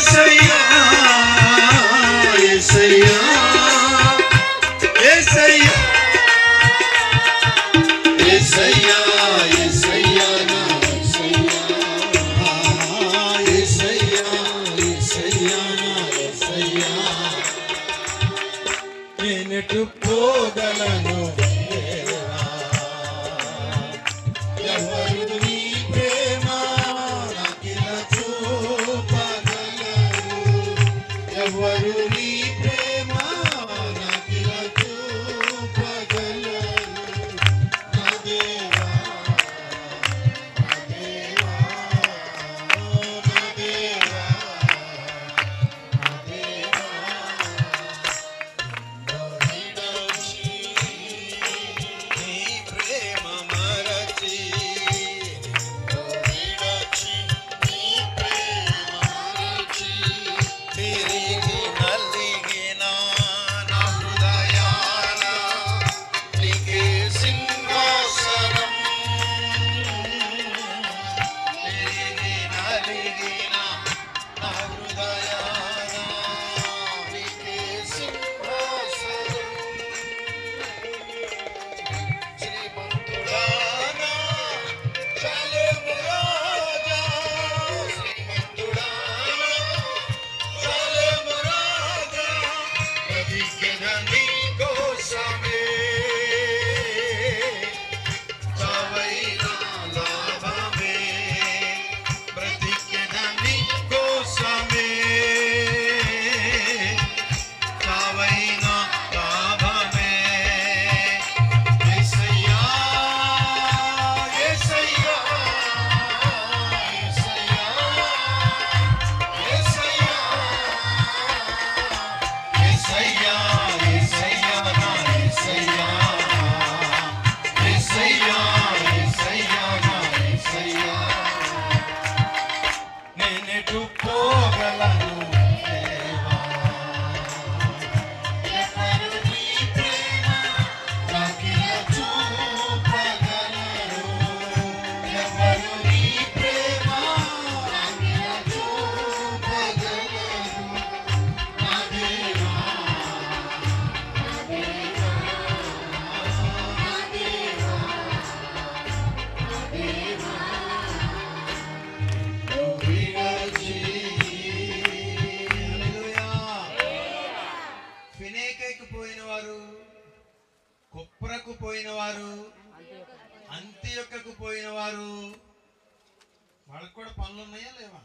యేసయ్యా యేసయ్యా యేసయ్యా యేసయ్యా యేసయ్యా నా యేసయ్యా యేసయ్యా నా యేసయ్యా నేనెటు పోగలను ఎవరు నీ ప్రేమ నాకిలా చూపగలరు ఎవరు నీ ప్రేమ నాకిలా చూపగలరు నా దేవా నా దేవా నా దేవా నా దేవా విడచి నీ ప్రేమ మరచి విడచి నీ ప్రేమ మరచి తిరిగి నలిగిన నా హృదయాన నీకే సింహాసనం తిరిగి నలిగిన నా హృదయాన నీకే సింహాసనం శ్రీమంతుడానా చాలెము రాజా శ్రీమంతుడానా చాలెము రాజా బ్రతికెద నీ కోసమే చావైనా లాభమే బ్రతికెద నీ కోసమే చావైనా లాభమే యేసయ్యా యేసయ్యా యేసయ్యా యేసయ్యా యేసయ్యా యేసయ్యా నా యేసయ్యా యేసయ్యా యేసయ్యా నా యేసయ్యా నేనెటు పోగలను దేవా ఎవరు నీ ప్రేమ నాకిలా చూపగలరు ఎవరు నీ ప్రేమ నాకిలా చూపగలరు నా దేవా నా దేవా నా దేవా నా దేవా విడచి హల్లెలూయా ఫినేకైకు పోయిన వారు కుప్రకు పోయిన వారు అంత్యొక్కకు పోయిన వారు వాళ్ళకు కూడా పనులు ఉన్నాయా లేవా?